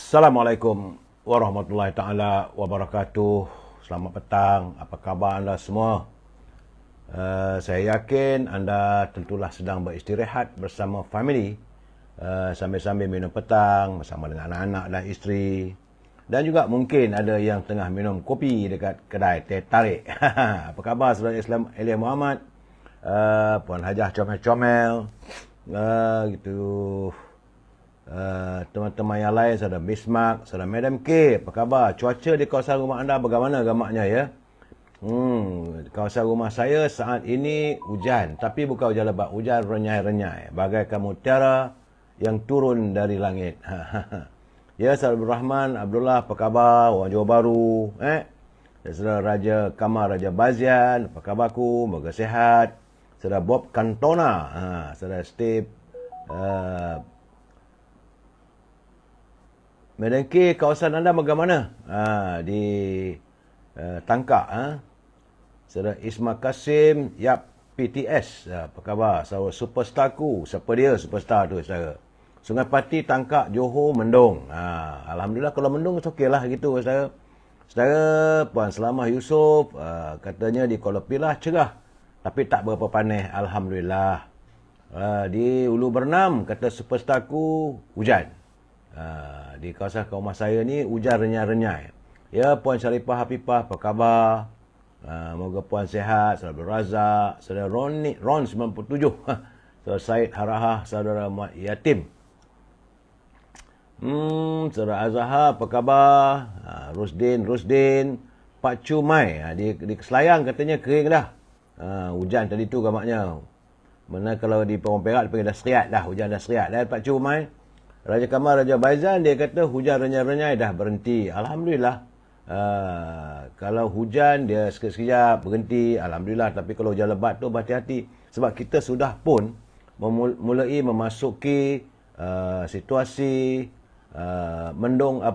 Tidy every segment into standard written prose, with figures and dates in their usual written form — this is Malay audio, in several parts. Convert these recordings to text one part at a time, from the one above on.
Assalamualaikum warahmatullahi taala wabarakatuh. Selamat petang. Apa khabar anda semua? Saya yakin anda tentulah sedang beristirahat bersama family, sambil-sambil minum petang bersama dengan anak-anak dan isteri. Dan juga mungkin ada yang tengah minum kopi dekat kedai teh tarik. Apa khabar saudara Islam Elia Muhammad? Puan Hajah comel-comel. Gitu. Teman-teman yang lain, saudara Bismarck, saudara Madam K, apa khabar? Cuaca di kawasan rumah anda bagaimana gamaknya ya? Kawasan rumah saya saat ini hujan, tapi bukan hujan lebat, hujan renyai-renyai, bagaikan mutiara yang turun dari langit. Ya, saudara Abdul Rahman, Abdullah, apa khabar? Orang Johor Bahru, saudara Raja Kamal Raja Bazian, apa khabarku? Moga sihat. Saudara Bob Cantona, saudara Steve, Medan K, kawasan anda bagaimana? Di Tangkak. Saudara Isma Kasim, yap, PTS. Apa khabar? Saudara Superstarku. Siapa dia superstar tu, saudara? Sungai Pati, Tangkak, Johor, mendung. Alhamdulillah kalau mendung, okey lah gitu, saudara. Saudara Puan Selamah Yusof, katanya di Kuala Pilah cerah. Tapi tak berapa panas, alhamdulillah. Di Ulu Bernam, kata superstarku, hujan. Di kawasan rumah saya ni hujan renyai-renyai. Ya, Puan Syarifah Hafifah, apa khabar? Moga Puan sihat. Saudara Abdul Razak, saudara Ron 97, saudara Syed Harahah, saudara Muhammad Yatim. Saudara Azhar, apa khabar? Rusdin, Pak Cumai, di Selayang katanya kering dah. Hujan tadi tu gamaknya. Mana kalau di Pawang Perak dipanggil dah seriat dah, hujan dah seriat dah Pak Cumai. Raja Kamal Raja Baizan dia kata hujan renyai-renyai dah berhenti. Alhamdulillah. Kalau hujan dia sekejap berhenti, alhamdulillah. Tapi kalau hujan lebat tu berhati-hati. Sebab kita sudah pun mulai memasuki situasi mendung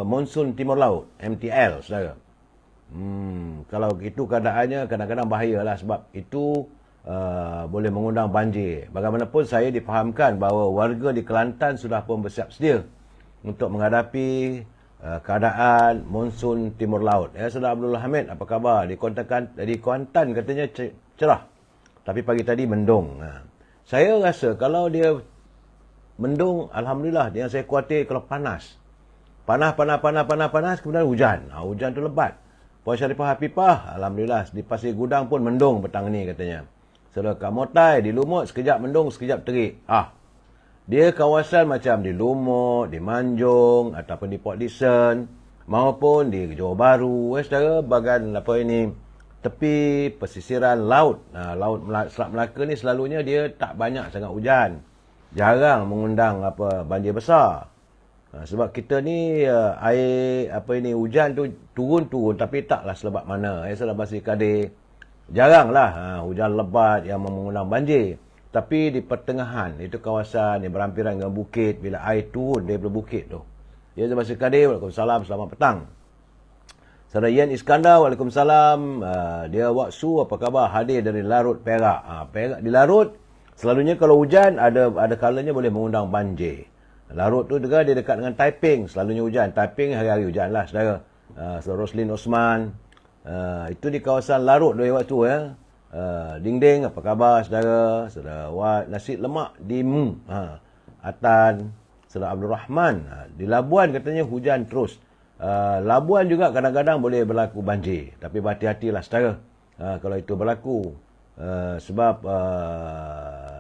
monsun timur laut, MTL, saudara. Kalau itu keadaannya kadang-kadang bahayalah sebab itu boleh mengundang banjir. Bagaimanapun saya difahamkan bahawa warga di Kelantan sudah pun bersiap sedia untuk menghadapi keadaan monsun timur laut. Saudara Abdul Hamid, apa khabar? Di Kuantan katanya cerah. Tapi pagi tadi mendung. Saya rasa kalau dia mendung, alhamdulillah. Yang saya khawatir kalau panas. Panas, kemudian hujan. Hujan tu lebat. Puan Syarifah Hafifah, alhamdulillah. Di Pasir Gudang pun mendung petang ni katanya. Saudara Kak Motai, di Lumut sekejap mendung, sekejap terik. Dia kawasan macam di Lumut, di Manjung, ataupun di Port Dickson, maupun di Johor Bahru. Saudara, bahagian tepi pesisiran laut. Laut Selat Melaka ni selalunya dia tak banyak sangat hujan. Jarang mengundang banjir besar. Sebab kita ni air hujan tu turun tapi taklah selebat mana. Saudara Basri Kadir, jaranglah hujan lebat yang mengundang banjir. Tapi di pertengahan, itu kawasan yang berhampiran dengan bukit, bila air turun daripada bukit tu. Ya, Saudara Basri Kadir, waalaikumsalam, selamat petang. Saudara Yan Iskandar, waalaikumsalam. Dia Waksu, apa khabar? Hadir dari Larut, Perak. Perak di Larut, selalunya kalau hujan, ada kalanya boleh mengundang banjir. Larut tu juga dia dekat dengan Taiping, selalunya hujan. Taiping hari-hari hujan lah, saudara. Saudara Roslin Osman, itu di kawasan Larut dari waktu ya. Ding-ding, apa khabar saudara? Saudara Nasi Lemak di Atan, saudara Abdul Rahman. Di Labuan katanya hujan terus. Labuan juga kadang-kadang boleh berlaku banjir. Tapi berhati-hatilah saudara kalau itu berlaku. Sebab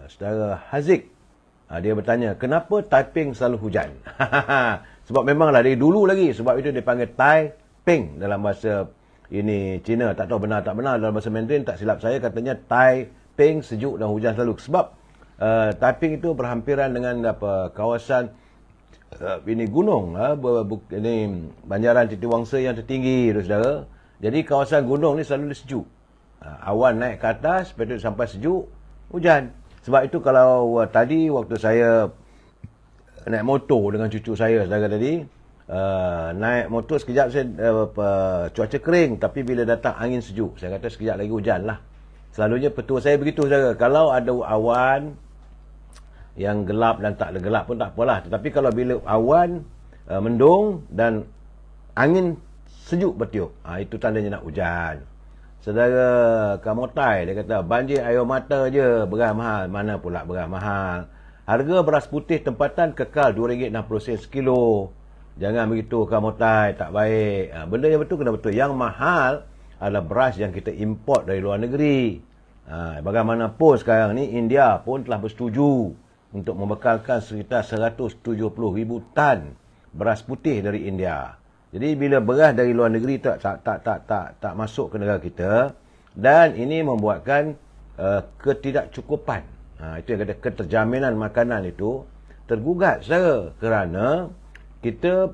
saudara Haziq, dia bertanya, kenapa Taiping selalu hujan? Sebab memanglah dari dulu lagi. Sebab itu dia panggil Taiping dalam bahasa ini Cina. Tak tahu benar tak benar. Dalam bahasa Mandarin tak silap saya katanya Taiping, sejuk dan hujan selalu. Sebab Taiping itu berhampiran dengan kawasan ini gunung. Ini banjaran Titiwangsa yang tertinggi, saudara. Jadi kawasan gunung ni selalu sejuk. Awan naik ke atas, lepas itu sampai sejuk, hujan. Sebab itu kalau tadi waktu saya naik motor dengan cucu saya, saudara tadi, naik motor sekejap saya cuaca kering, tapi bila datang angin sejuk, saya kata sekejap lagi hujan lah. Selalunya petua saya begitu, saudara. Kalau ada awan yang gelap dan tak gelap pun tak apalah. Tetapi kalau bila awan mendung dan angin sejuk bertiup. Itu tandanya nak hujan. Saudara Kamotai, dia kata, banjir air mata je beras mahal. Mana pula beras mahal? Harga beras putih tempatan kekal RM2.60 sekilo. Jangan begitu Kamotai, tak baik. Benda yang betul kena betul. Yang mahal adalah beras yang kita import dari luar negeri. Bagaimanapun sekarang ni, India pun telah bersetuju untuk membekalkan sekitar 170,000 tan beras putih dari India. Jadi bila beras dari luar negeri tak masuk ke negara kita, dan ini membuatkan ketidakcukupan. Itu yang kata keterjaminan makanan itu tergugat saja kerana kita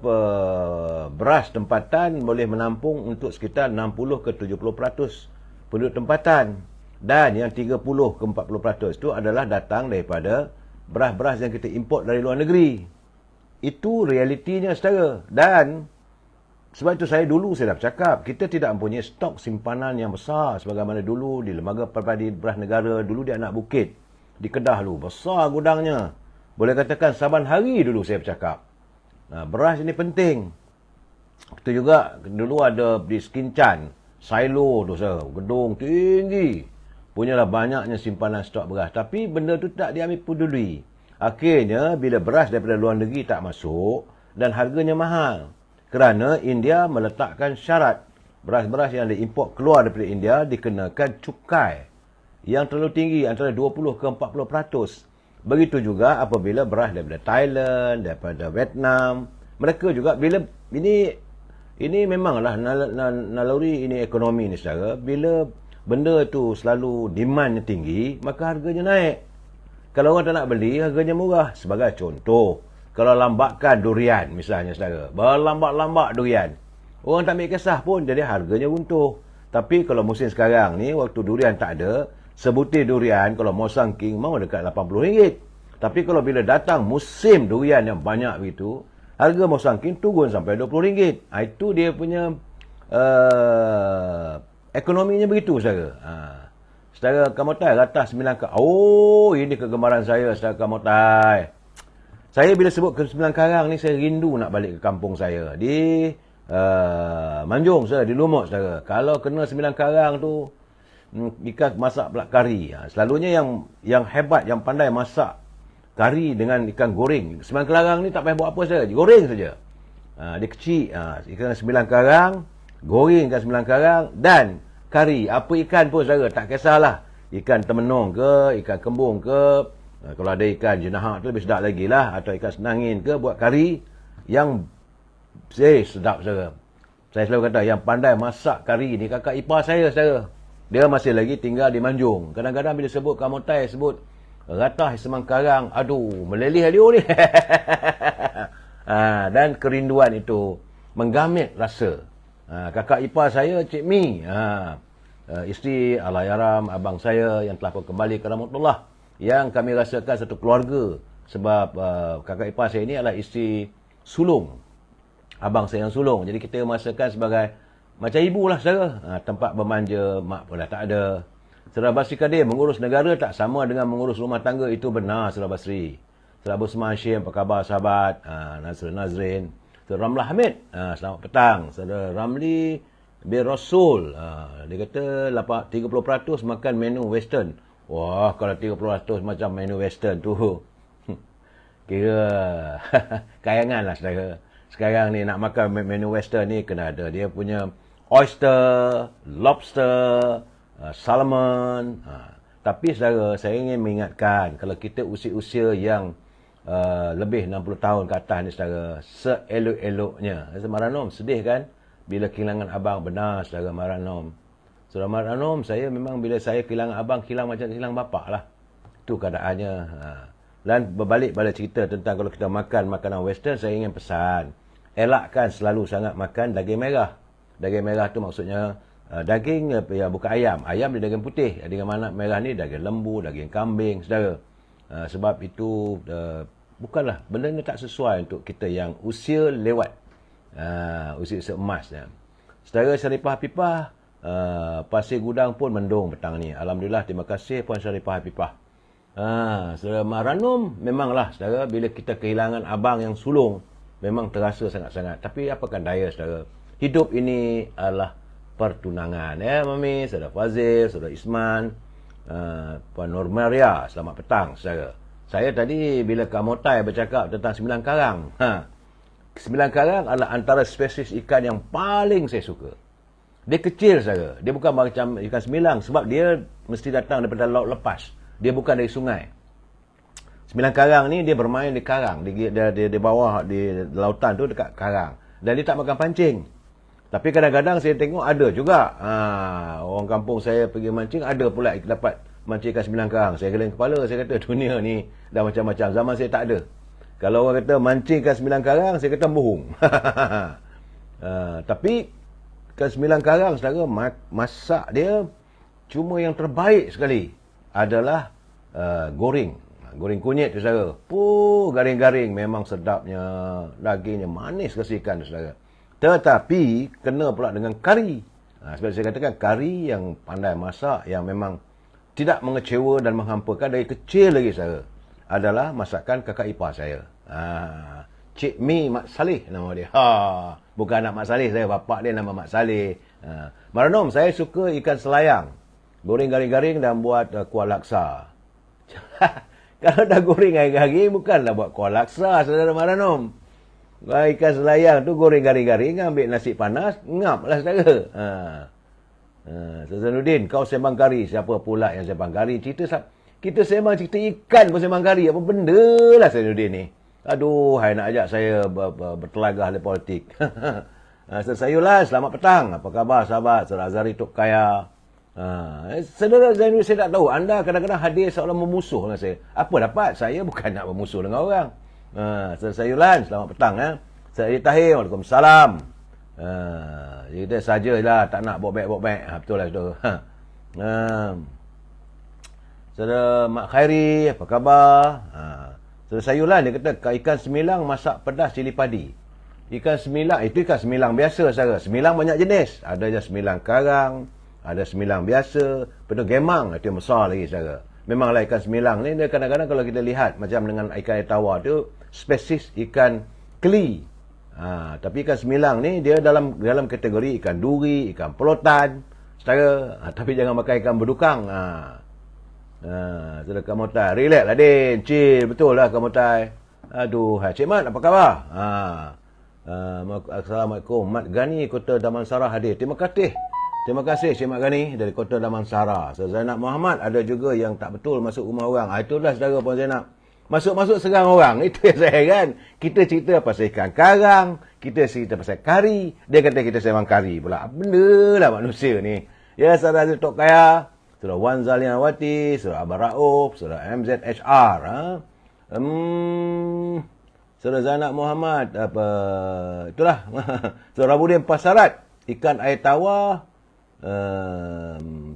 beras tempatan boleh menampung untuk sekitar 60 ke 70% penduduk tempatan, dan yang 30 ke 40% itu adalah datang daripada beras-beras yang kita import dari luar negeri. Itu realitinya saudara. Dan sebab itu saya dah bercakap, kita tidak mempunyai stok simpanan yang besar sebagaimana dulu di Lembaga Peribadi Beras Negara, dulu di Anak Bukit, di Kedah dulu, besar gudangnya. Boleh katakan saban hari dulu saya bercakap. Beras ini penting. Kita juga dulu ada di Skincan, silo tu saya, gedung tinggi. Punyalah banyaknya simpanan stok beras. Tapi benda tu tak diambil peduli. Akhirnya bila beras daripada luar negeri tak masuk dan harganya mahal. Kerana India meletakkan syarat beras-beras yang diimport keluar daripada India dikenakan cukai yang terlalu tinggi, antara 20 ke 40%. Begitu juga apabila beras daripada Thailand, daripada Vietnam. Mereka juga bila ini memanglah naluri ini ekonomi ni saudara. Bila benda tu selalu demandnya tinggi, maka harganya naik. Kalau orang tak nak beli, harganya murah. Sebagai contoh, kalau lambakan durian misalnya saudara, berlambat-lambat durian, orang tak ambil kisah pun, jadi harganya runtuh. Tapi kalau musim sekarang ni, waktu durian tak ada, sebutir durian kalau Mosang King mau dekat RM80. Tapi kalau bila datang musim durian yang banyak begitu, harga Mosang King turun sampai RM20. Itu dia punya ekonominya begitu saudara. Saudara Kamotai, ratah 9 karang. Oh, ini kegemaran saya saudara Kamotai. Saya bila sebut ke 9 karang ni, saya rindu nak balik ke kampung saya. Di Manjung, saudara, di Lumut, saudara. Kalau kena 9 karang tu, ikan masak pula kari. Selalunya yang hebat, yang pandai masak kari dengan ikan goreng. 9 karang ni tak payah buat apa saja, goreng saja. Dia kecil. Ikan 9 karang, goreng ikan 9 karang, dan kari. Apa ikan pun, saudara, tak kisahlah. Ikan temenung ke, ikan kembung ke, kalau ada ikan jenahak tu lebih sedap lagi lah. Atau ikan senangin ke, buat kari yang sedap saudara. Saya selalu kata yang pandai masak kari ni kakak ipar saya saudara. Dia masih lagi tinggal di Manjung. Kadang-kadang bila sebut Kamotai, sebut ratah 9 karang, aduh meleleh liu ni. Dan kerinduan itu menggamit rasa. Kakak ipar saya Cik Mi, isteri Allahyarham abang saya yang telah kembali ke rahmatullah, yang kami rasakan satu keluarga. Sebab kakak ipar saya ini adalah isteri sulung abang saya yang sulung. Jadi kita merasakan sebagai macam ibu lah saudara. Tempat bermanja, mak pun dah tak ada. Saudara Basri Kadir, mengurus negara tak sama dengan mengurus rumah tangga. Itu benar saudara Basri. Saudara Abu Usman Hashim, apa khabar sahabat? Nazrin. Saudara Ramlah Hamid, selamat petang. Saudara Ramli bin Rasul, dia kata 30% makan menu western. Wah, kalau 30% macam menu western tu, kira kayangan lah saudara. Sekarang ni nak makan menu western ni kena ada dia punya oyster, lobster, salmon. Tapi saudara, saya ingin mengingatkan, kalau kita usia-usia yang lebih 60 tahun ke atas ni saudara, seelok-eloknya. Maranom, sedih kan bila kehilangan abang. Benar saudara Maranom. Saudara Maranom, saya memang bila saya kehilangan abang, hilang macam hilang bapak lah. Itu keadaannya. Dan berbalik pada cerita tentang kalau kita makan makanan western, saya ingin pesan, elakkan selalu sangat makan daging merah. Daging merah tu maksudnya daging ya, bukan ayam. Ayam dia daging putih. Daging mana merah ni daging lembu, daging kambing, saudara. Sebab itu bukanlah, benda ni tak sesuai untuk kita yang usia lewat. Usia emas. Saudara Syarifah Hafifah, Pasir Gudang pun mendung petang ni. Alhamdulillah, terima kasih Puan Syarifah Hafifah. Saudara Mak Ranum, memanglah saudara, bila kita kehilangan abang yang sulung, memang terasa sangat-sangat. Tapi apakan daya, saudara. Hidup ini adalah pertunangan. Mami, saudara Fazil, saudara Isman, Puan Normaria, selamat petang, saudara. Saya tadi bila Kak Motai bercakap tentang sembilan karang. Sembilan karang adalah antara spesies ikan yang paling saya suka. Dia kecil, saudara. Dia bukan macam ikan sembilang sebab dia mesti datang daripada laut lepas. Dia bukan dari sungai. Sembilan karang ni dia bermain di karang, di bawah di lautan tu dekat karang. Dan dia tak makan pancing. Tapi kadang-kadang saya tengok ada juga orang kampung saya pergi mancing, ada pula dapat mancing ikan sembilan karang. Saya geleng kepala, saya kata dunia ni dah macam-macam. Zaman saya tak ada. Kalau orang kata mancing ikan sembilan karang, saya kata bohong. Tapi ikan sembilan karang, saudara, masak dia cuma yang terbaik sekali adalah goreng. Goreng kunyit tu, saudara. Garing-garing, memang sedapnya. Dagingnya manis kesikan, saudara. Tetapi kena pula dengan kari. Seperti saya katakan, kari yang pandai masak, yang memang tidak mengecewa dan menghampakan dari kecil lagi, saudara, adalah masakan kakak ipar saya. Cik Mi Mak Saleh nama dia. Bukan anak Mak Saleh saya, bapak dia nama Mak Saleh. Maranom, saya suka ikan selayang. Goreng garing-garing dan buat kuah laksa. Kalau dah goreng garing-garing, bukanlah buat kuah laksa, saudara Maranom. Ikan selayang tu goreng garing-garing, ambil nasi panas, ngap lah, saudara. Zainuddin, kau sembang kari. Siapa pula yang sembang kari? Kita sembang cerita ikan pun sembang kari. Apa benda lah Zainuddin ni. Aduh, hai nak ajak saya bertelagah di politik. Sayulah, selamat petang. Apa khabar sahabat? Saudara Azhari Tok Kaya. Saudara Zainuddin, saya tak tahu. Anda kadang-kadang hadir seolah memusuh dengan saya. Apa dapat? Saya bukan nak bermusuh dengan orang. Sayulan, selamat petang. Saya Tahir, Waalaikumsalam. Kita sajalah, tak nak bok-bek. Betul lah, saudara. Saudara Mak Khairi, apa khabar? Saudara Sayulan, dia kata ikan semilang masak pedas cili padi. Ikan semilang, itu ikan semilang biasa, saudara. Semilang banyak jenis. Ada je semilang karang, ada semilang biasa, penuh gemang, itu yang besar lagi, saudara. Memanglah ikan semilang ni, dia kadang-kadang kalau kita lihat macam dengan ikan air tawar tu, spesies ikan keli. Tapi ikan semilang ni dia dalam kategori ikan duri, ikan pelotan, saudara. Tapi jangan makan ikan berdukang. Saudara Kamotai, relax lah Din, chill, betul lah Kamotai. Aduh, Cik Mat, apa khabar? Assalamualaikum. Mat Gani, Kota Damansara hadir. Terima kasih Cik Mat Gani dari Kota Damansara. Zainab Muhammad, ada juga yang tak betul masuk rumah orang. Itulah saudara Puan Zainab. Masuk-masuk serang orang. Itu yang saya heran. Kita cerita pasal ikan karang, kita cerita pasal kari, dia kata kita sembang kari pula. Benda lah manusia ni. Ya, saudara Tok Kaya, saudara Wan Zalianawati, saudara Abang Rauf, saudara MZHR. Saudara Zainab Muhammad, itulah. Saudara Rabudin Pasarat, ikan air tawar,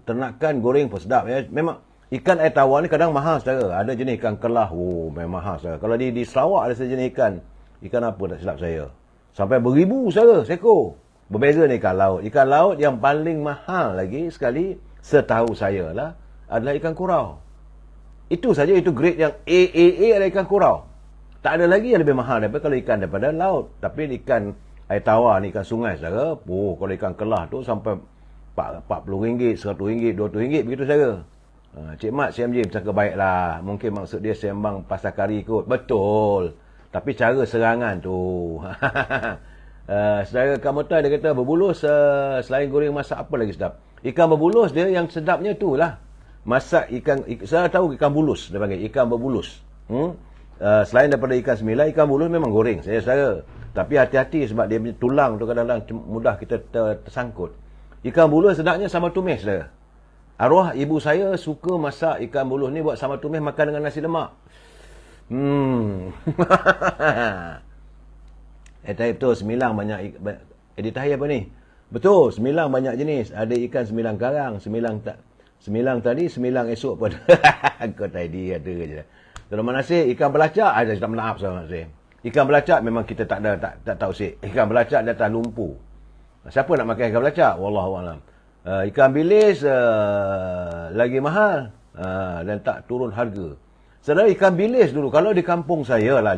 ternakan goreng pun sedap. Ya. Memang ikan air tawar ni kadang mahal, saudara. Ada jenis ikan kelah, memang mahal, saudara. Kalau di Sarawak ada sejenis ikan apa tak silap saya, sampai beribu, saudara, seekor. Berbeza ni ikan laut. Ikan laut yang paling mahal lagi sekali, setahu saya lah, adalah ikan kurau. Itu saja, itu grade yang AAA adalah ikan kurau. Tak ada lagi yang lebih mahal daripada kalau ikan daripada laut. Tapi ikan air tawar ni, ikan sungai, saudara, kalau ikan kelah tu sampai RM40, RM100, RM200, begitu, saudara. Cik Mat CMJ bercakap baiklah. Mungkin maksud dia sembang pasal kari kot. Betul. Tapi cara serangan tu. Saudara Kamotai, dia kata berbulus, selain goreng masak apa lagi sedap? Ikan berbulus dia yang sedapnya tu lah. Masak ikan saya tahu ikan bulus, dia panggil ikan berbulus. Selain daripada ikan semilai, ikan bulus memang goreng, saya saudara. Tapi hati-hati sebab dia punya tulang tu kadang-kadang mudah kita tersangkut. Ikan bulus sedapnya sama tumis, saudara. Arwah ibu saya suka masak ikan bulus ni buat sama tumis makan dengan nasi lemak. Betul, semilang banyak. Edit Tahir apa ni? Betul, semilang banyak jenis. Ada ikan semilang karang, semilang tadi, semilang esok pun. Kau tadi ada je. Terima kasih. Ikan belacak, ada tak maaf sama saya. Ikan belacak memang kita tak tahu sih. Ikan belacak di atas lumpur. Siapa nak makan ikan belacak? Wallahualam. Ikan bilis lagi mahal dan tak turun harga. Saudara, ikan bilis dulu. Kalau di kampung saya lah,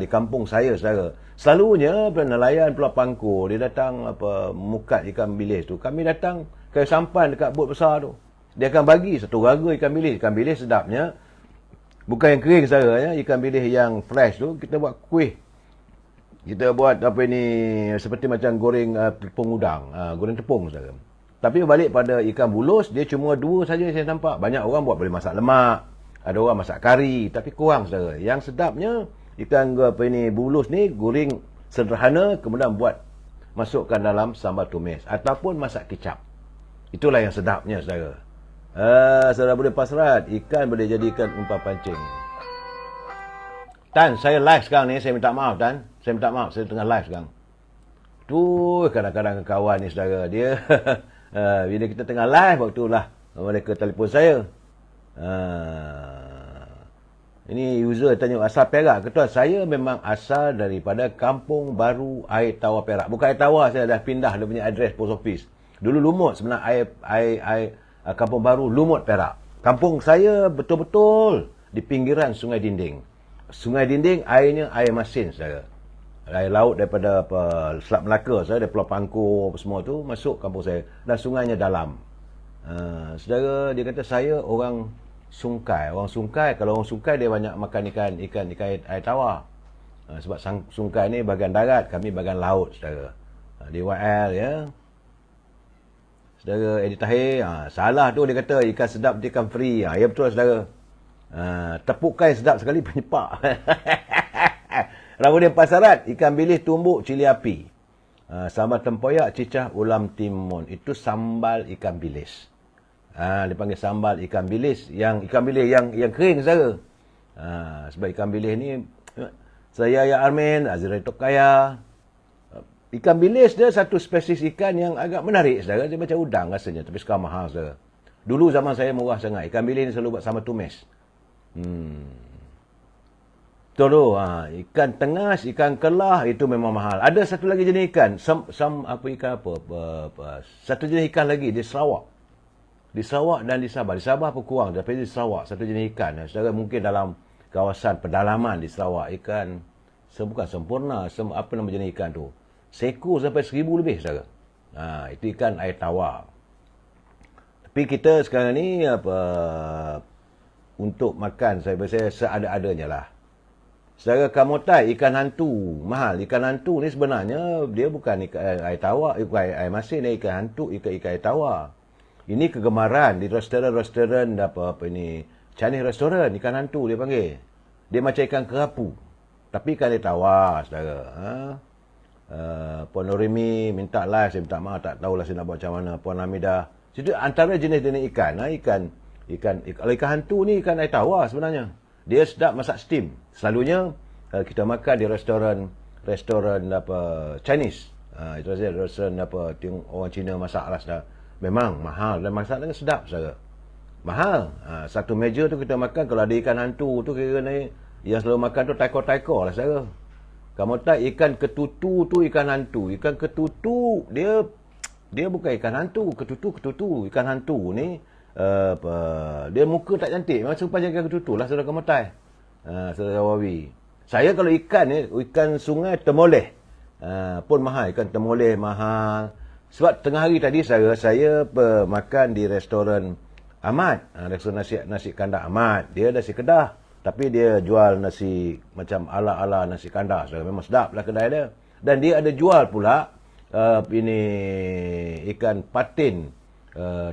saudara. Selalunya nelayan Pulau Pangkor, dia datang mukat ikan bilis tu. Kami datang ke sampan dekat bot besar tu. Dia akan bagi satu raga ikan bilis. Ikan bilis sedapnya, bukan yang kering saudara, ya. Ikan bilis yang fresh tu, kita buat kuih. Kita buat seperti macam goreng tepung udang. Goreng tepung saudara. Tapi balik pada ikan bulus, dia cuma 2 saja saya nampak. Banyak orang boleh masak lemak. Ada orang masak kari, tapi kurang saudara. Yang sedapnya, ikan bulus ni goreng sederhana, kemudian masukkan dalam sambal tumis. Ataupun masak kicap. Itulah yang sedapnya saudara. Saudara boleh pasrat, ikan boleh jadikan umpan pancing. Tan, saya live sekarang ni, saya minta maaf Tan. Saya minta maaf, saya tengah live sekarang. Tu kadang-kadang kawan ni saudara, dia bila kita tengah live, waktulah mereka telefon saya. Ini user tanya asal Perak ke tuan? Saya memang asal daripada Kampung Baru Air Tawar Perak. Bukan Air Tawar, saya dah pindah dia punya adres post office. Dulu Lumut sebenarnya Kampung Baru Lumut Perak. Kampung saya betul-betul di pinggiran Sungai Dinding. Sungai Dinding airnya air masin saudara. Air laut daripada Selat Melaka saya, dari Pulau Pangkor semua tu masuk kampung saya dan sungainya dalam. Saudara, dia kata saya orang Sungkai. Orang Sungkai, kalau orang Sungkai dia banyak makan ikan air tawar. Sebab Sungkai ni bahagian darat, kami bahagian laut saudara. DYL ya. Saudara Eddie Tahir, salah tu dia kata ikan sedap dia ikan free. Ya betul saudara. Tepuk kain sedap sekali penyepak. Ramuan pasarat, ikan bilis tumbuk cili api. Sambal tempoyak, cicah ulam timun. Itu sambal ikan bilis. Dia panggil sambal ikan bilis. Ikan bilis yang kering saudara. Sebab ikan bilis ni, saya ya Armin, Azrael Tokaya. Ikan bilis dia satu spesies ikan yang agak menarik saudara. Dia macam udang rasanya, tapi sekarang mahal saudara. Dulu zaman saya murah sangat. Ikan bilis ni selalu buat sambal tumis. Betul tu. Ikan tengas, ikan kelah itu memang mahal. Ada satu lagi jenis ikan. Satu jenis ikan lagi di Sarawak. Di Sarawak dan di Sabah. Di Sabah pun kurang. Tapi di Sarawak satu jenis ikan. Saudara mungkin dalam kawasan pedalaman di Sarawak. Ikan bukan sempurna. Apa nama jenis ikan tu? Seko sampai 1,000 lebih saudara. Itu ikan air tawar. Tapi kita sekarang ni untuk makan saya seada-adanya lah. Saudara, kamotai, ikan hantu, mahal. Ikan hantu ni sebenarnya dia bukan ikan air tawar, bukan air masin, dia ikan hantu, ikan air tawar. Ini kegemaran di restoran Chinese restoran, ikan hantu dia panggil. Dia macam ikan kerapu, tapi ikan air tawar, saudara. Puan Norimi minta live, saya minta maaf, tak tahulah saya nak buat macam mana. Puan Hamidah, itu antara jenis-jenis ikan. Kalau ikan hantu ni ikan air tawar sebenarnya. Dia sedap masak steam. Selalunya kita makan di restoran Chinese. Itu restoran orang Cina masak lah saudara. Memang mahal dan masaknya sedap saudara. Mahal. Satu meja tu kita makan, kalau ada ikan hantu tu kira ni yang selalu makan tu taiko-taiko lah saudara. Kamu tak ikan ketutu tu ikan hantu. Ikan ketutu dia bukan ikan hantu, ketutu. Ikan hantu ni dia muka tak cantik, macam serupa ikan ketutu lah saudara Kamotai. Saudara Wawi. Saya kalau ikan ni, ikan sungai temoleh. Pun mahal, ikan temoleh mahal. Sebab tengah hari tadi saya makan di restoran Ahmad. Restoran nasi kandar Ahmad. Dia nasi Kedah. Tapi dia jual nasi macam ala-ala nasi kandar. Memang sedap lah kedai dia. Dan dia ada jual pula ikan patin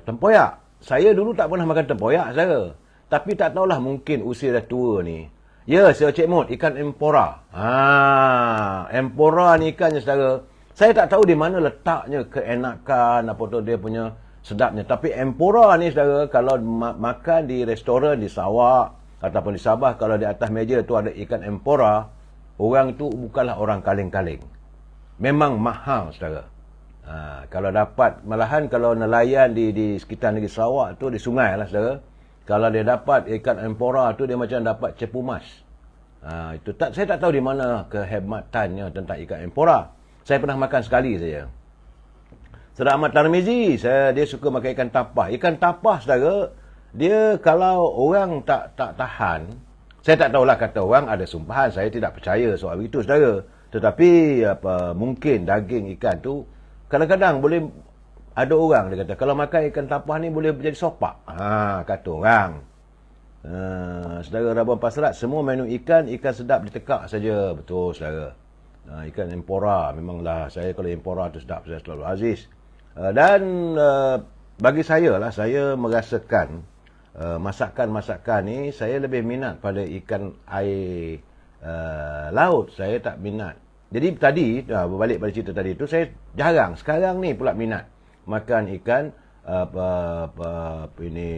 tempoyak. Saya dulu tak pernah makan tempoyak saudara. Tapi tak tahulah, mungkin usia dah tua ni. Ya, saya Cik Mut, ikan empora. Empora ni ikannya saudara. Saya tak tahu di mana letaknya keenakan apa tu dia punya sedapnya. Tapi empora ni saudara, kalau makan di restoran di Sarawak ataupun di Sabah, kalau di atas meja tu ada ikan empora, orang tu bukanlah orang kaling-kaling. Memang mahal saudara. Kalau dapat, malahan kalau nelayan di sekitar negeri Sarawak tu, di sungai lah saudara, kalau dia dapat ikan empora tu, dia macam dapat cepu emas. Saya tak tahu di mana kehebmatannya tentang ikan empora. Saya pernah makan sekali saja. Saudara Ahmad Tarmizi, dia suka makan ikan tapah. Ikan tapah saudara, dia kalau orang tak tahan, Saya tak tahulah, kata orang ada sumpahan, saya tidak percaya soal itu, saudara. Tetapi mungkin daging ikan tu kadang-kadang boleh, ada orang dia kata kalau makan ikan tapah ni boleh jadi sopak. Kata orang. Saudara Rabban Pasrat, semua menu ikan sedap ditekak saja. Betul, saudara. Ikan empora, memanglah saya kalau empora tu sedap, saya selalu aziz. Dan bagi saya lah, saya merasakan masakan-masakan ni saya lebih minat pada ikan air laut. Saya tak minat. Jadi tadi berbalik pada cerita tadi tu, saya jarang, sekarang ni pula minat makan ikan ini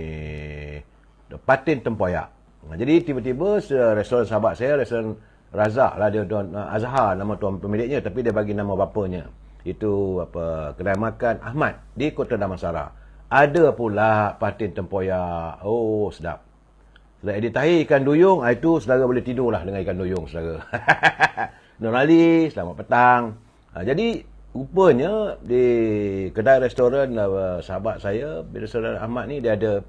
patin tempoyak. Jadi tiba-tiba restoran sahabat saya, restoran Razak lah, dia Azhar nama tuan pemiliknya, tapi dia bagi nama bapanya. Itu kedai makan Ahmad di Kota Damansara. Ada pula patin tempoyak. Oh, sedap. Sedap edit tahi ikan duyung, itu saudara boleh tidur lah dengan ikan duyung, saudara. Nur Ali, selamat petang. Jadi rupanya di kedai restoran sahabat saya, di restoran Ahmad ni, dia ada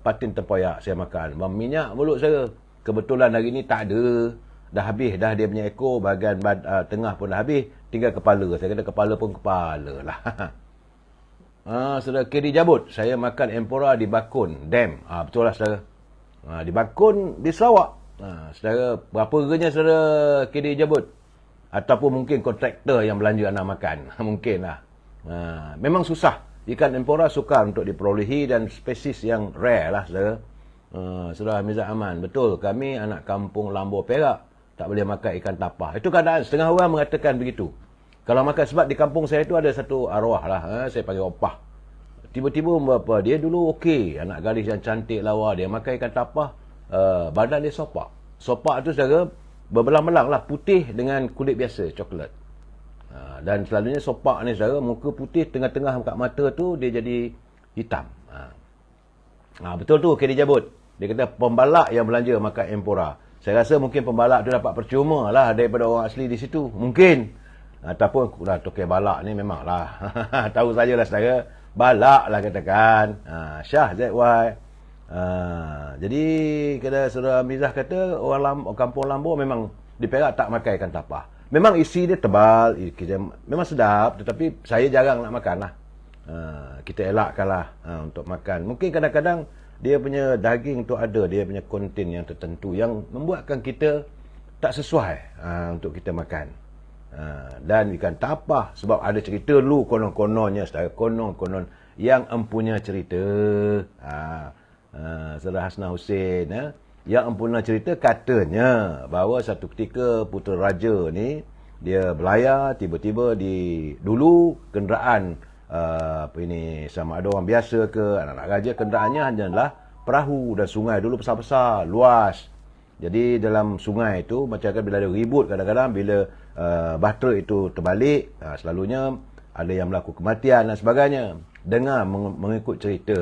patin tempoyak saya makan. Minyak mulut saya. Kebetulan hari ni tak ada. Dah habis dah dia punya ekor, bahagian tengah pun dah habis. Tinggal kepala. Saya kata kepala pun kepala lah. Saudara KD Jabut, saya makan empora di Bakun Dam. Betul lah, saudara. Di Bakun, di Sarawak. Saudara, berapa harganya, saudara KD Jabut? Ataupun mungkin kontraktor yang belanja anak makan. Mungkin lah. Memang susah. Ikan empora sukar untuk diperolehi dan spesies yang rare lah, saudara. Saudara Hamizah Aman, betul, kami anak kampung Lambor Perak tak boleh makan ikan tapah. Itu keadaan, setengah orang mengatakan begitu. Kalau makan, sebab di kampung saya tu ada satu arwah lah, saya panggil opah. Tiba-tiba dia dulu okey, anak gadis yang cantik lawa, dia makan ikan tapah, badan dia sopak. Sopak tu, saudara, berbelang-belang lah, putih dengan kulit biasa, coklat. Dan selalunya sopak ni, saudara, muka putih, tengah-tengah kat mata tu dia jadi hitam. Betul tu KD Jabut. Dia kata pembalak yang belanja makan empora. Saya rasa mungkin pembalak tu dapat percuma lah daripada orang asli di situ. Mungkin. Ataupun tokai balak ni memanglah. Tahu sajalah, saudara. Balak lah katakan. Syah ZY. Jadi kata saudara Mizah kata orang kampung Lambor memang di Perak tak makan ikan tapah. Memang isi dia tebal, memang sedap, tetapi saya jarang nak makan lah. Kita elakkan lah untuk makan. Mungkin kadang-kadang dia punya daging tu ada, dia punya konten yang tertentu yang membuatkan kita tak sesuai untuk kita makan. Dan ikan tapah, sebab ada cerita dulu konon-kononnya, konon-konon yang empunya cerita. Saudara Hasna Hussein, yang empunya cerita katanya bahawa satu ketika putera raja ni dia belayar, tiba-tiba dulu kenderaan sama ada orang biasa ke anak-anak raja, kenderaannya hanyalah perahu dan sungai dulu besar-besar, luas. Jadi dalam sungai itu macam bila ada ribut, kadang-kadang bila bahtera itu terbalik, selalunya ada yang berlaku kematian dan sebagainya. Dengar mengikut cerita.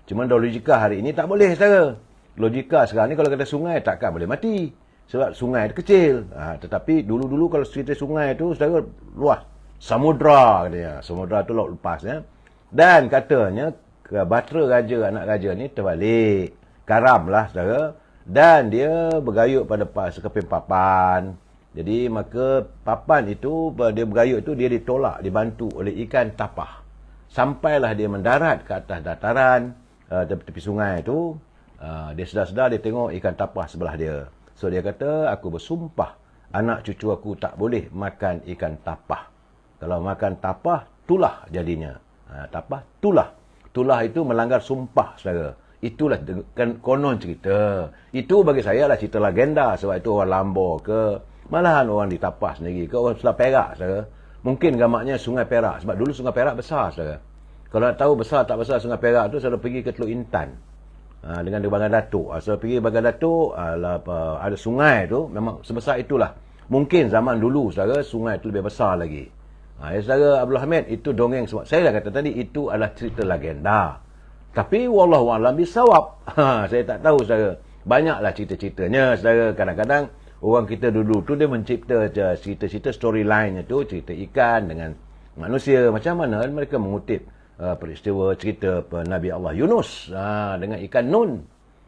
Cuma logika hari ini tak boleh, saudara. Logika sekarang ni kalau kata sungai takkan boleh mati. Sebab sungai itu kecil. Tetapi dulu-dulu kalau cerita sungai itu, saudara, luas. Samudra katanya. Samudra tu laut lepas, ya. Dan katanya bahtera raja, anak raja ni terbalik. Karam lah, saudara. Dan dia bergayut pada sekeping papan. Jadi maka papan itu, dia bergayut itu, dia ditolak, dibantu oleh ikan tapah. Sampailah dia mendarat ke atas dataran, tepi sungai itu. Dia sedar-sedar, dia tengok ikan tapah sebelah dia. So dia kata, aku bersumpah anak cucu aku tak boleh makan ikan tapah. Kalau makan tapah, tulah jadinya. Tapah, tulah. Tulah itu melanggar sumpah, saudara. Itulah konon cerita. Itu bagi saya lah cerita legenda. Sebab itu orang Lambor ke, malahan orang di Tapah sendiri ke, orang sebelah Perak, saudara. Mungkin gamaknya Sungai Perak. Sebab dulu Sungai Perak besar, saudara. Kalau nak tahu besar tak besar Sungai Perak tu, saudara pergi ke Teluk Intan. Dengan di Bagan Datuk. Saudara pergi Bagan Datuk, ada sungai tu, memang sebesar itulah. Mungkin zaman dulu, saudara, sungai tu lebih besar lagi. Saudara Abdul Hamid, itu dongeng semua. Saya dah kata tadi, itu adalah cerita legenda. Tapi wallahualam bisawab. Saya tak tahu, saudara. Banyaklah cerita-ceritanya, saudara. Kadang-kadang orang kita dulu tu dia mencipta cerita-cerita storyline-nya tu, cerita ikan dengan manusia. Macam mana mereka mengutip peristiwa cerita Nabi Allah Yunus dengan ikan nun.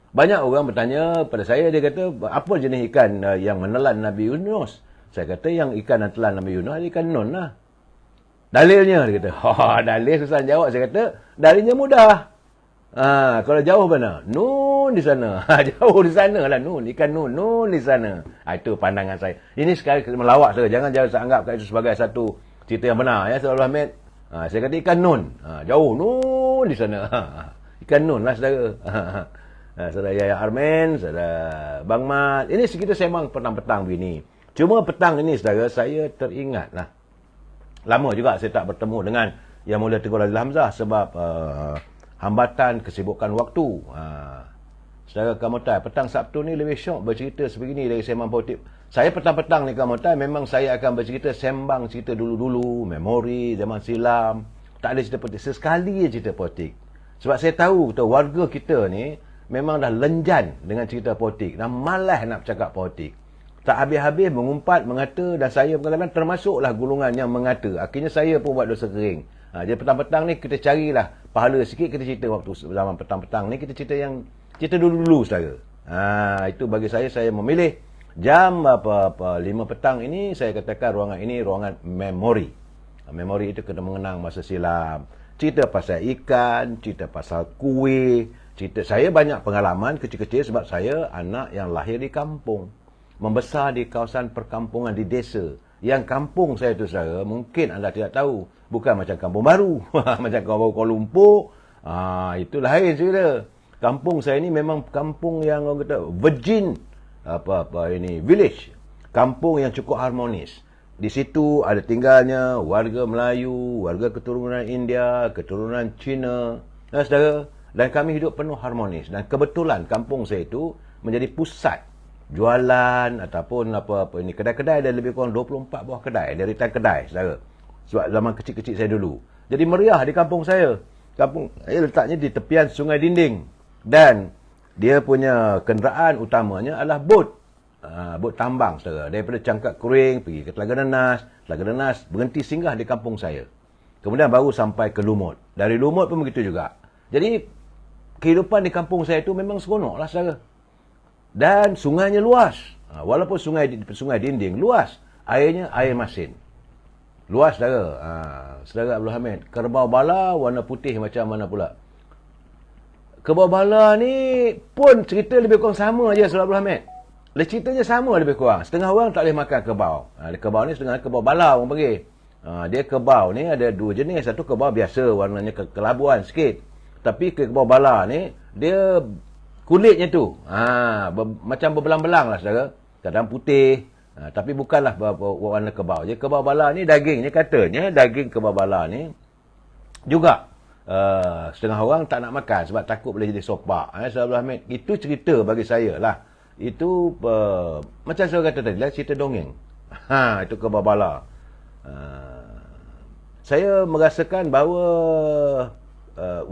Banyak orang bertanya pada saya, dia kata, apa jenis ikan yang menelan Nabi Yunus? Saya kata, yang ikan yang telan Nabi Yunus, ikan nun lah. Dalilnya, dia kata, dalil susah jawab. Saya kata, dalilnya mudah. Kalau jauh mana? Nun di sana. Jauh di sana lah nun. Ikan nun di sana. Itu pandangan saya. Ini sekali melawak saja. Jangan anggap itu sebagai satu cerita yang benar. Ya, Saudara Ahmed. Saya kata ikan nun. Jauh nun di sana. Ikan nun lah, saudara. Saudara Yaya Armen, saudara Bang Mat. Ini kita sembang petang-petang begini. Cuma petang ini, saudara, saya teringat lah. Lama juga saya tak bertemu dengan Yang Mulia Tengku Razil Hamzah sebab hambatan kesibukan waktu. Saudara Kamotai, petang Sabtu ni lebih syok bercerita sebegini dari sembang politik. Saya petang-petang ni Kamotai, memang saya akan bercerita sembang cerita dulu-dulu, memori, zaman silam. Tak ada cerita politik. Sesekali je cerita politik. Sebab saya tahu warga kita ni memang dah lenjan dengan cerita politik. Dah malas nak bercakap politik. Tak habis-habis mengumpat, mengata, dan saya kadang-kadang termasuklah golongan yang mengata. Akhirnya saya pun buat dosa kering. Jadi petang-petang ni kita carilah pahala sikit, kita cerita waktu zaman petang-petang ni, kita cerita dulu-dulu, saudara. Itu bagi saya memilih jam 5 petang ini, saya katakan ruangan ini ruangan memori. Memori itu kena mengenang masa silam. Cerita pasal ikan, cerita pasal kuih, cerita. Saya banyak pengalaman kecil-kecil sebab saya anak yang lahir di kampung. Membesar di kawasan perkampungan di desa. Yang kampung saya tu, saudara, mungkin anda tidak tahu. Bukan macam kampung baru. Macam kampung baru Kuala Lumpur. Itu lain cerita. Kampung saya ni memang kampung yang orang kata virgin village. Kampung yang cukup harmonis. Di situ ada tinggalnya warga Melayu, warga keturunan India, keturunan Cina. Saudara, dan kami hidup penuh harmonis. Dan kebetulan kampung saya itu menjadi pusat jualan ataupun ini kedai-kedai, ada lebih kurang 24 buah kedai, deretan kedai, saudara. Sebab zaman kecil-kecil saya dulu. Jadi meriah di kampung saya. Kampung saya letaknya di tepian Sungai Dinding. Dan dia punya kenderaan utamanya adalah bot. Bot tambang, saudara. Daripada Cangkat Kuring pergi ke Telaga Nenas. Telaga Nenas berhenti singgah di kampung saya. Kemudian baru sampai ke Lumut. Dari Lumut pun begitu juga. Jadi kehidupan di kampung saya itu memang seronoklah, saudara. Dan sungainya luas. Walaupun sungai Dinding luas, airnya air masin. Luas, saudara. Saudara Abdul Hamid, kerbau bala warna putih macam mana pula? Kerbau bala ni pun cerita lebih kurang sama je, saudara Abdul Hamid. Ceritanya sama lebih kurang. Setengah orang tak boleh makan kerbau. Kerbau ni setengah kerbau bala orang panggil. Dia kerbau ni ada dua jenis. Satu kerbau biasa, warnanya kelabuan sikit. Tapi kerbau bala ni dia kulitnya tu macam berbelang-belang lah, saudara. Kadang putih, tapi bukanlah warna kerbau. Jadi kerbau bala ni dagingnya, katanya daging kerbau bala ni juga setengah orang tak nak makan sebab takut boleh jadi sopak. Saudara Ahmed, itu cerita bagi saya lah. Itu macam saya kata tadi lah, cerita dongeng. Itu kerbau bala. Saya merasakan bahawa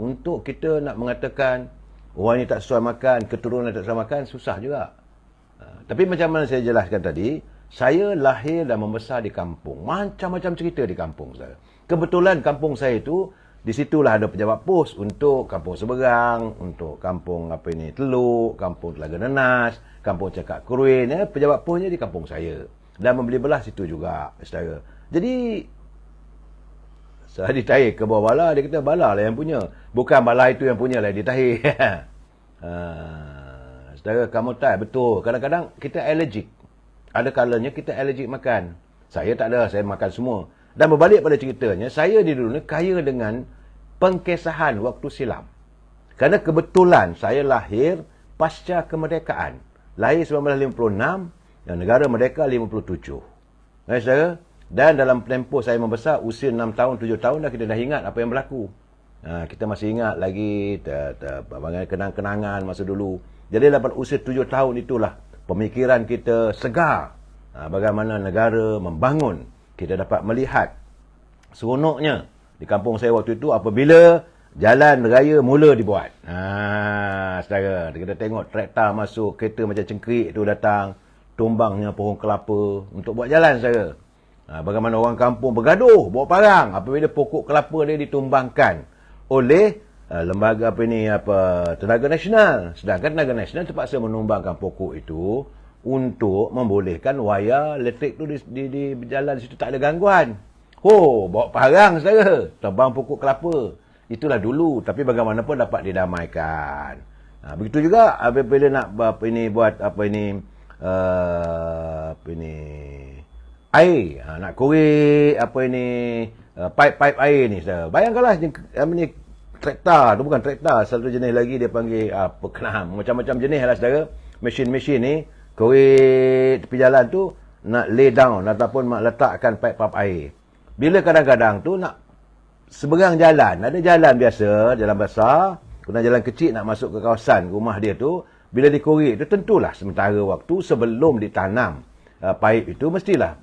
untuk kita nak mengatakan orang ni tak sesuai makan, keturunan tak sesuai makan, susah juga. Tapi macam mana saya jelaskan tadi, saya lahir dan membesar di kampung. Macam-macam cerita di kampung saya. Kebetulan kampung saya itu, di situlah ada pejabat pos untuk kampung Seberang, untuk kampung Teluk, kampung Telaga Nenas, kampung Cangkat Kuring. Pejabat posnya di kampung saya. Dan membeli belah situ juga, saudara. Jadi, saya ditahir ke bawah bala, dia kata bala lah yang punya. Bukan bala itu yang punya lah, ditahir. Saudara Kamotai, betul. Kadang-kadang kita allergic. Ada kalanya kita allergic makan. Saya tak ada, saya makan semua. Dan berbalik pada ceritanya, saya di dulu ni kaya dengan pengkesahan waktu silam. Kerana kebetulan saya lahir pasca kemerdekaan. Lahir 1956, dan negara merdeka 57. Saudara? Dan dalam tempoh saya membesar, usia 6 tahun, 7 tahun dah kita dah ingat apa yang berlaku. Kita masih ingat lagi kenang-kenangan masa dulu. Jadi dalam usia 7 tahun itulah pemikiran kita segar. Bagaimana negara membangun. Kita dapat melihat seronoknya di kampung saya waktu itu apabila jalan raya mula dibuat. Saudara, kita tengok traktor masuk, kereta macam cengkerik tu datang, tumbangnya pohon kelapa untuk buat jalan, saudara. Bagaimana orang kampung bergaduh, bawa parang apabila pokok kelapa dia ditumbangkan oleh lembaga tenaga nasional. Sedangkan tenaga nasional terpaksa menumbangkan pokok itu untuk membolehkan wayar elektrik tu di jalan situ tak ada gangguan. Bawa parang saudara, tebang pokok kelapa. Itulah dulu, tapi bagaimanapun dapat didamaikan. Begitu juga apabila nak buat air, nak korek pipe air ni saudara. Bayangkanlah ni traktor tu, bukan traktor, satu jenis lagi dia panggil macam-macam jenis lah saudara. Mesin-mesin ni korek tepi jalan tu nak lay down ataupun nak letakkan pipe air. Bila kadang-kadang tu nak seberang jalan, ada jalan biasa, jalan besar, kemudian jalan kecil nak masuk ke kawasan rumah dia tu, bila dikorek tu tentulah sementara waktu sebelum ditanam pipe itu mestilah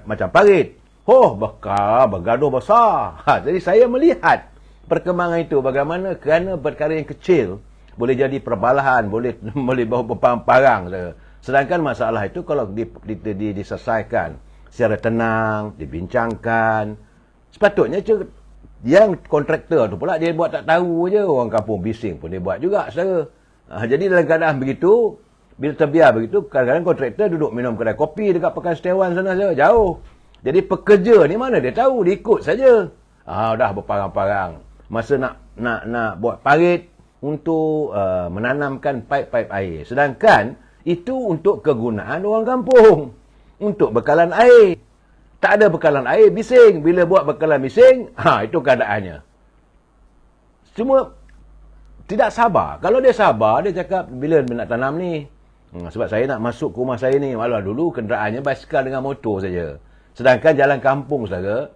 macam parit. Bergaduh besar. Jadi saya melihat perkembangan itu bagaimana kerana perkara yang kecil boleh jadi perbalahan, boleh bawa parang. Sedangkan masalah itu kalau diselesaikan secara tenang, dibincangkan, sepatutnya yang kontraktor tu pula dia buat tak tahu je, orang kampung bising pun dia buat juga saudara. Jadi dalam keadaan begitu, bila terbiar begitu, kadang-kadang kontraktor duduk minum kedai kopi dekat Pekan Setiawan sana saja, jauh. Jadi pekerja ni mana dia tahu, dia ikut saja. Dah berparang-parang. Masa nak buat parit untuk menanamkan pipe-pipe air. Sedangkan itu untuk kegunaan orang kampung. Untuk bekalan air. Tak ada bekalan air, bising. Bila buat bekalan bising, itu keadaannya. Cuma tidak sabar. Kalau dia sabar, dia cakap, bila nak tanam ni? Sebab saya nak masuk ke rumah saya ni. Malah dulu kenderaannya basikal dengan motor saja. Sedangkan jalan kampung, saudara,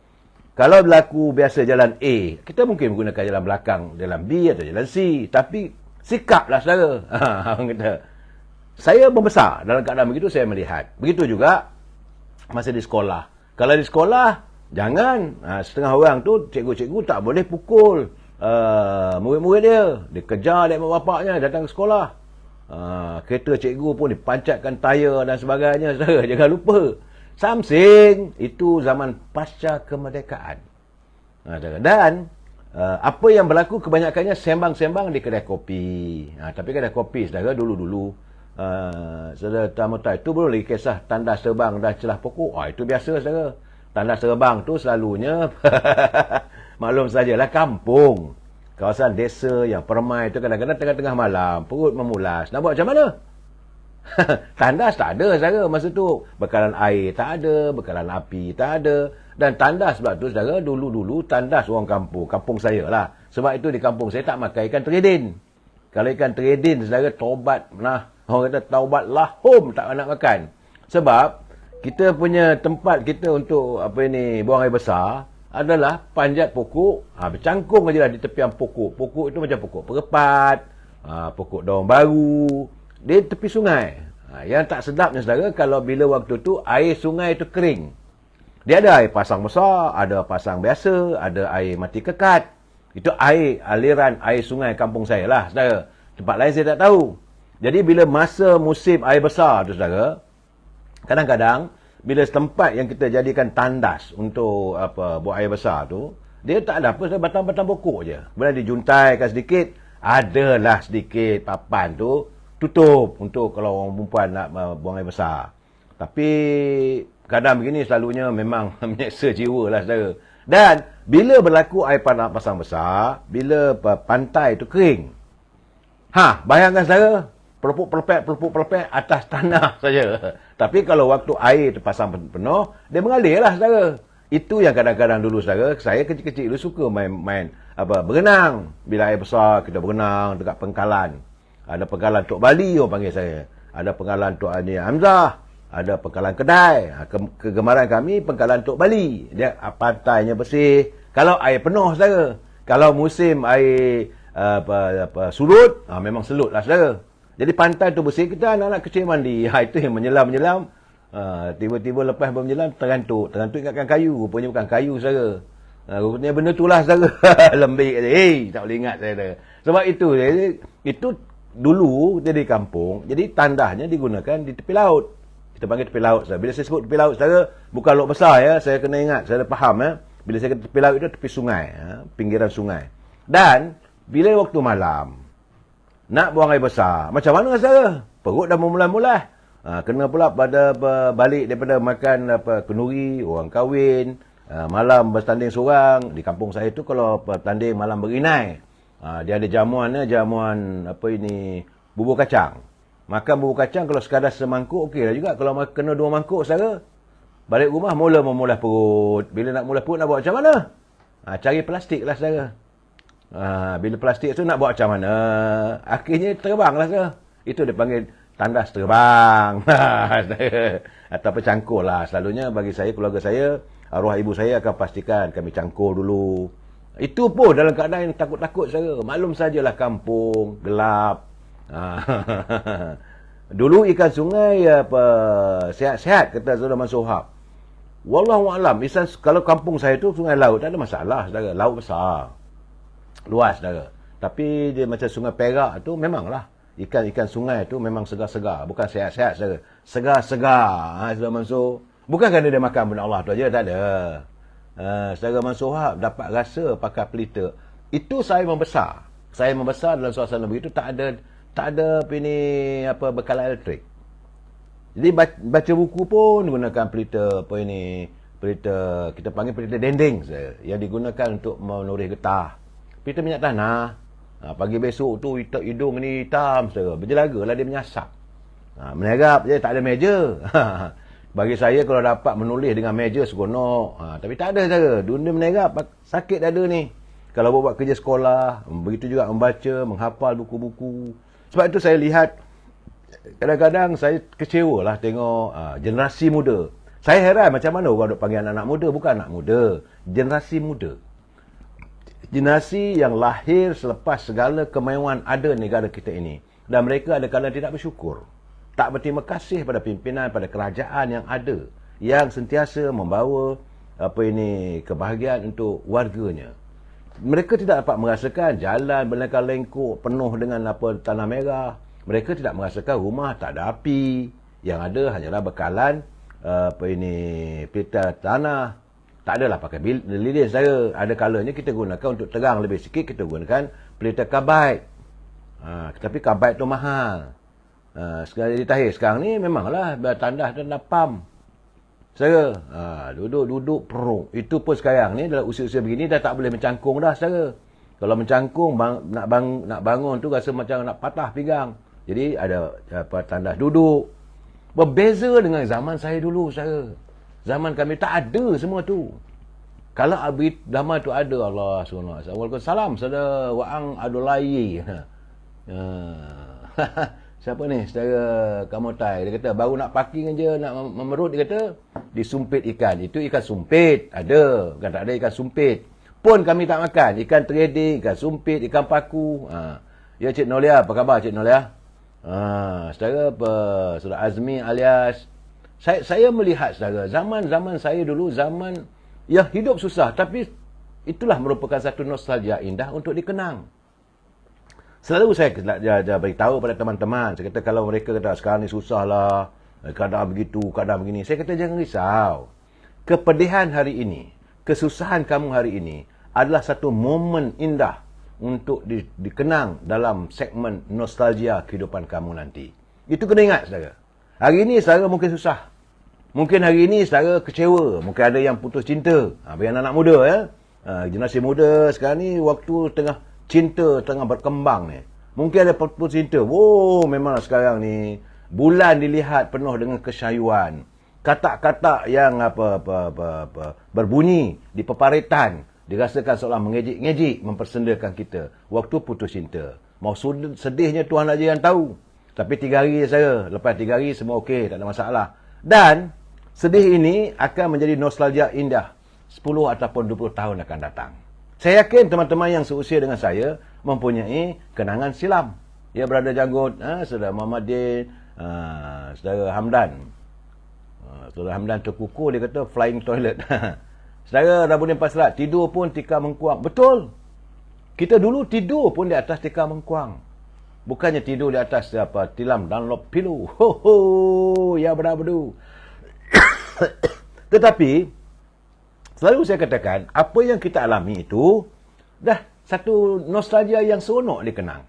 kalau berlaku biasa jalan A, kita mungkin menggunakan jalan belakang, jalan B atau jalan C. Tapi sikaplah, saudara. Saya membesar dalam keadaan begitu, saya melihat. Begitu juga masa di sekolah. Kalau di sekolah, jangan. Setengah orang tu, cikgu-cikgu tak boleh pukul murid-murid dia. Dia kejar dia mak bapaknya datang ke sekolah. Kereta cikgu pun dipancatkan tayar dan sebagainya. Saudara, jangan lupa. Samsing, itu zaman pasca kemerdekaan. Dan apa yang berlaku kebanyakannya sembang-sembang di kedai kopi. Tapi kedai kopi, saudara, dulu-dulu saudara tamu tahu itu belum lagi kisah tandas terbang dan celah pokok. Itu biasa saudara. Tandas terbang tu selalunya maklum sajalah kampung, kawasan desa yang permai tu kadang-kadang tengah-tengah malam perut memulas. Nak buat macam mana? Tandas tak ada saudara masa tu. Bekalan air tak ada, bekalan api tak ada. Dan tandas sebab tu saudara, dulu-dulu tandas orang kampung saya lah. Sebab itu di kampung saya tak makan ikan teredin. Kalau ikan teredin saudara, tobat orang kata taubat lahum, tak nak makan. Sebab kita punya tempat kita untuk buang air besar adalah panjat pokok, bercangkung aja lah di tepian pokok. Pokok itu macam pokok perepat, pokok daun baru, di tepi sungai. Yang tak sedapnya saudara, kalau bila waktu tu air sungai itu kering. Dia ada air pasang besar, ada pasang biasa, ada air mati kekat. Itu aliran air sungai kampung saya lah saudara. Tempat lain saya tak tahu. Jadi bila masa musim air besar tu saudara, kadang-kadang bila tempat yang kita jadikan tandas untuk buat air besar tu, dia tak ada apa, batang-batang pokok je. Bila dijuntaikan sedikit, adalah sedikit papan tu tutup untuk kalau orang perempuan nak buang air besar. Tapi kadang begini selalunya memang menyeksa jiwa lah saudara. Dan bila berlaku air pasang besar, bila pantai tu kering, bayangkan saudara, pelupuk-pelepek atas tanah saja. Tapi kalau waktu air terpasang penuh, dia mengalir lah saudara. Itu yang kadang-kadang dulu saudara, saya kecil-kecil dulu suka main berenang. Bila air besar, kita berenang dekat pengkalan. Ada pengkalan Tok Bali, orang panggil saya. Ada pengkalan Tok Ani Hamzah. Ada pengkalan Kedai. Kegemaran kami pengkalan Tok Bali. Dia pantainya bersih. Kalau air penuh saudara. Kalau musim air surut, memang selut lah saudara. Jadi pantai tu bersih, kita anak-anak kecil mandi. Itu yang menyelam-menyelam. Tiba-tiba lepas menyelam, terantuk. Terantuk ingatkan kayu. Rupanya bukan kayu, saudara. Rupanya benda tu lah, saudara. Lembik. Tak boleh ingat, saudara. Sebab itu, itu dulu kita di kampung. Jadi tandahnya digunakan di tepi laut. Kita panggil tepi laut, saudara. Bila saya sebut tepi laut, saudara, bukan laut besar, ya. Saya kena ingat, saya faham, ya. Bila saya kata tepi laut itu tepi sungai. Pinggiran sungai. Dan Bila waktu malam, nak buang air besar, macam mana saudara? Perut dah memulai-mulai. Kena pula pada balik daripada makan kenduri, orang kahwin, malam bertanding seorang. Di kampung saya tu kalau bertanding malam berinai, dia ada jamuan bubur kacang. Makan bubur kacang kalau sekadar semangkuk okey lah juga. Kalau kena 2 mangkuk saudara, balik rumah memulai perut. Bila nak mulai perut nak buat macam mana? Cari plastik lah saudara. Bila plastik tu nak buat macam mana? Akhirnya terbang lah saudara. Itu dia panggil tandas terbang. Ataupun cangkul lah. Selalunya bagi saya, keluarga saya, arwah ibu saya akan pastikan kami cangkul dulu. Itu pun dalam keadaan yang takut-takut saudara. Maklum sajalah kampung, gelap. Dulu ikan sungai sehat-sehat kata Saudara Mansur Haq. Wallahualam, kalau kampung saya tu sungai laut tak ada masalah saudara. Laut besar, luas saudara. Tapi dia macam sungai Perak tu memanglah ikan sungai tu memang segar-segar, bukan sehat-sehat saudara. Segar-segar Saudara Mansur. Bukan kerana dia makan benda Allah tu aja, tak ada. Saudara Mansur Haq dapat rasa pakai pelita. Itu saya membesar. Saya membesar dalam suasana begitu, tak ada bekal elektrik. Jadi baca buku pun gunakan pelita pelita kita panggil pelita dendeng saya, yang digunakan untuk menoreh getah. Pelita minyak tanah. Pagi besok tu hidung ni hitam saudara. Berjelaga dia menyasap. Menerap je, tak ada meja. Bagi saya kalau dapat menulis dengan meja seronok. Tapi tak ada saudara. Dunia menerap, sakit dada ni. Kalau buat kerja sekolah, begitu juga membaca, menghafal buku-buku. Sebab itu saya lihat, kadang-kadang saya kecewa lah tengok generasi muda. Saya heran macam mana orang duk panggil anak-anak muda. Bukan anak muda, generasi muda. Generasi yang lahir selepas segala kemewahan ada negara kita ini. Dan mereka ada kalanya tidak bersyukur. Tak berterima kasih pada pimpinan, pada kerajaan yang ada. Yang sentiasa membawa kebahagiaan untuk warganya. Mereka tidak dapat merasakan jalan berlengkak-lengkuk penuh dengan tanah merah. Mereka tidak merasakan rumah tak ada api. Yang ada hanyalah bekalan pelita tanah. Tak adalah pakai lilin saya. Ada kalanya kita gunakan untuk terang lebih sikit, kita gunakan pelita karbide. Tapi karbide tu mahal. Sekarang di Tahir sekarang ni memanglah tandas dan pam. Saudara, duduk perut. Itu pun sekarang ni dalam usia-usia begini dah tak boleh mencangkung dah saudara. Kalau mencangkung nak bangun tu rasa macam nak patah pinggang. Jadi ada tandas duduk. Berbeza dengan zaman saya dulu saudara. Zaman kami tak ada semua tu. Kalau zaman tu ada, Allah SWT. Waalaikumsalam saudara Waang Adulai. Siapa ni? Saudara Kamotai. Dia kata, baru nak parking aja, nak memerut, dia kata, disumpit ikan. Itu ikan sumpit. Ada. Bukan tak ada ikan sumpit. Pun kami tak makan. Ikan trading, ikan sumpit, ikan paku. Ya, Cik Nolia. Apa khabar, Cik Nolia? Saudara Azmi alias. Saya melihat, saudara, zaman saya dulu, zaman yang hidup susah. Tapi, itulah merupakan satu nostalgia indah untuk dikenang. Selalu saya beritahu pada teman-teman. Saya kata kalau mereka kata sekarang ni susah lah, keadaan begitu, keadaan begini. Saya kata jangan risau. Kepedihan hari ini, kesusahan kamu hari ini adalah satu momen indah untuk dikenang dalam segmen nostalgia kehidupan kamu nanti. Itu kena ingat saudara. Hari ini saudara mungkin susah. Mungkin hari ini saudara kecewa. Mungkin ada yang putus cinta. Bagi anak-anak muda ya. Generasi muda sekarang ni waktu cinta tengah berkembang ni. Mungkin ada putus cinta. Memang sekarang ni bulan dilihat penuh dengan kesyayuan. Kata-kata yang berbunyi di peparitan dirasakan seolah mengejik-ngejik, mempersendakan kita waktu putus cinta. Mau sedihnya Tuhan aja yang tahu. Tapi 3 hari saya, lepas 3 hari semua okey, tak ada masalah. Dan sedih ini akan menjadi nostalgia indah 10 ataupun 20 tahun akan datang. Saya yakin teman-teman yang seusia dengan saya mempunyai kenangan silam. Ya, berada janggut, saudara Muhammadin, saudara Hamdan. Saudara Hamdan terkukur, dia kata flying toilet. Saudara Rabuddin Pasrat, tidur pun tikar mengkuang. Betul. Kita dulu tidur pun di atas tikar mengkuang. Bukannya tidur di atas tilam Dunlop pillow. Ya benar-benar. Tetapi selalu saya katakan, apa yang kita alami itu dah satu nostalgia yang seronok dikenang.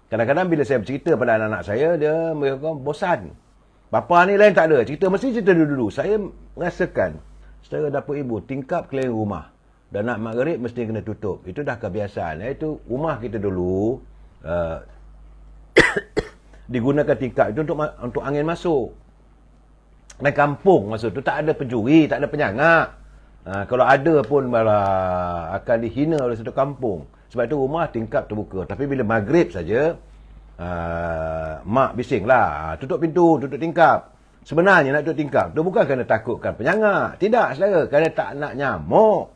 Kadang-kadang bila saya bercerita pada anak-anak saya, mereka bosan. Bapa ni lain tak ada, mesti cerita dulu-dulu. Saya merasakan, secara dapur ibu, tingkap keliling rumah. Dan nak maghrib mesti kena tutup. Itu dah kebiasaan. Itu rumah kita dulu, digunakan tingkap itu untuk angin masuk. Dan kampung masa tu tak ada pencuri, tak ada penyangak. Kalau ada pun malah akan dihina oleh satu kampung. Sebab itu rumah tingkap terbuka. Tapi bila maghrib saja, mak bising lah. Tutup pintu, tutup tingkap. Sebenarnya nak tutup tingkap tu bukan kerana takutkan penyangak. Tidak, saudara. Kerana tak nak nyamuk.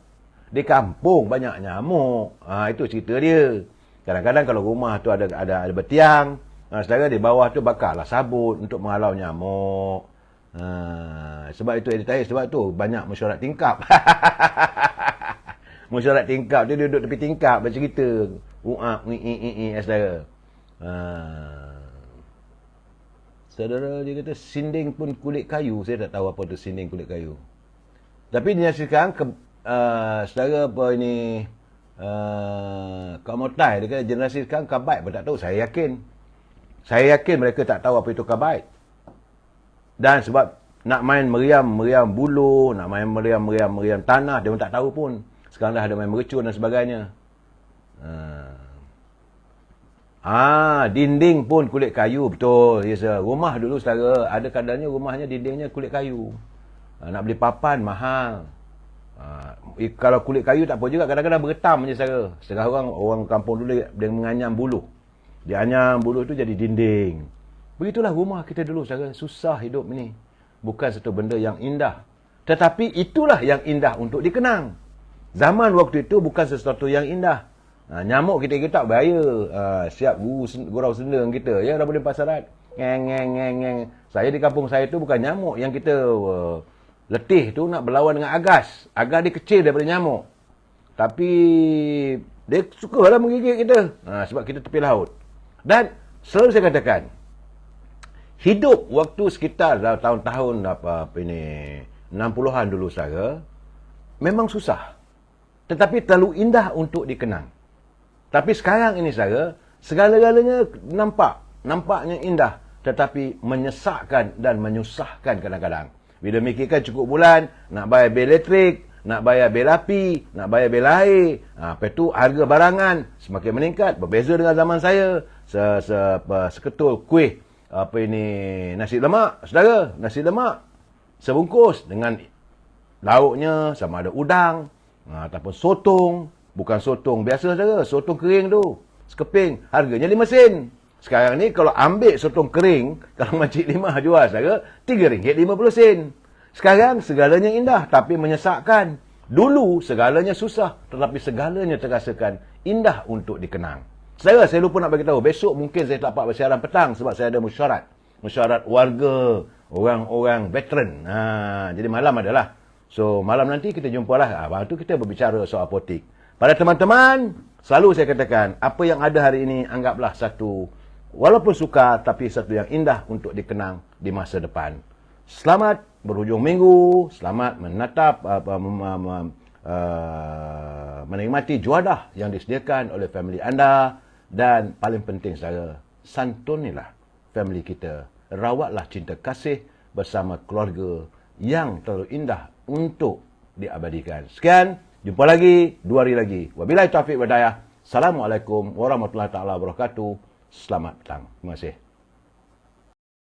Di kampung banyak nyamuk. Itu cerita dia. Kadang-kadang kalau rumah tu ada bertiang, saudara, di bawah tu bakarlah sabut untuk menghalau nyamuk. Sebab itu edit sebab tu banyak mesyuarat tingkap. Mesyuarat tingkap dia duduk tepi tingkap bercerita. Saudara. Saudara dia kata sinding pun kulit kayu. Saya tak tahu apa tu sinding kulit kayu. Tapi dia sekarang saudara apa ini kaum Motai dia kata generasi sekarang kabait pun tak tahu. Saya yakin mereka tak tahu apa itu kabait. Dan sebab nak main meriam buluh, nak main meriam tanah, dia pun tak tahu pun. Sekarang dah ada main mercun dan sebagainya. Dinding pun kulit kayu, betul. Yes, rumah dulu saudara, ada kadarnya rumahnya dindingnya kulit kayu. Nak beli papan mahal. Kalau kulit kayu tak apa juga, kadang-kadang bergetam je saudara. Setengah orang kampung dulu dia menganyam buluh. Dia anyam buluh tu jadi dinding. Begitulah rumah kita dulu saudara. Susah hidup ni. Bukan satu benda yang indah. Tetapi itulah yang indah untuk dikenang. Zaman waktu itu bukan sesuatu yang indah. Nyamuk kita tak bahaya. Siap gurau sendang kita. Ya, dah boleh pasaran. Ngeng. Saya di kampung saya tu bukan nyamuk. Yang kita letih tu nak berlawan dengan agas. Agas dia kecil daripada nyamuk. Tapi dia sukalah menggigit kita. Sebab kita tepi laut. Dan selalu saya katakan, hidup waktu sekitar tahun-tahun 60-an dulu saja, memang susah. Tetapi terlalu indah untuk dikenang. Tapi sekarang ini saja, segala-galanya nampaknya indah. Tetapi menyesakkan dan menyusahkan kadang-kadang. Bila mikirkan cukup bulan, nak bayar bil elektrik, nak bayar bil api, nak bayar bil air. Lepas tu harga barangan semakin meningkat. Berbeza dengan zaman saya. Seketul kuih nasi lemak, saudara. Nasi lemak sebungkus dengan lauknya sama ada udang ataupun sotong. Bukan sotong biasa saudara, sotong kering tu sekeping, harganya 5 sen. Sekarang ni kalau ambil sotong kering, kalau Makcik Limah jual saudara, RM3.50. Sekarang segalanya indah tapi menyesakkan. Dulu segalanya susah tetapi segalanya terasakan indah untuk dikenang. Saudara, saya lupa nak bagi tahu, besok mungkin saya tak dapat bersiaran petang sebab saya ada mesyuarat warga, orang-orang veteran. Jadi malam adalah. So malam nanti kita jumpalah. Lepas tu kita berbicara soal politik. Pada teman-teman, selalu saya katakan, apa yang ada hari ini anggaplah satu, walaupun suka, tapi satu yang indah untuk dikenang di masa depan. Selamat berhujung minggu, selamat menatap, menikmati juadah yang disediakan oleh family anda. Dan paling penting saudara, santunilah family kita. Rawatlah cinta kasih bersama keluarga yang terlalu indah untuk diabadikan. Sekian, jumpa lagi 2 hari lagi. Wabillahi taufiq wal hidayah. Assalamualaikum warahmatullahi taala wabarakatuh. Selamat petang. Terima kasih.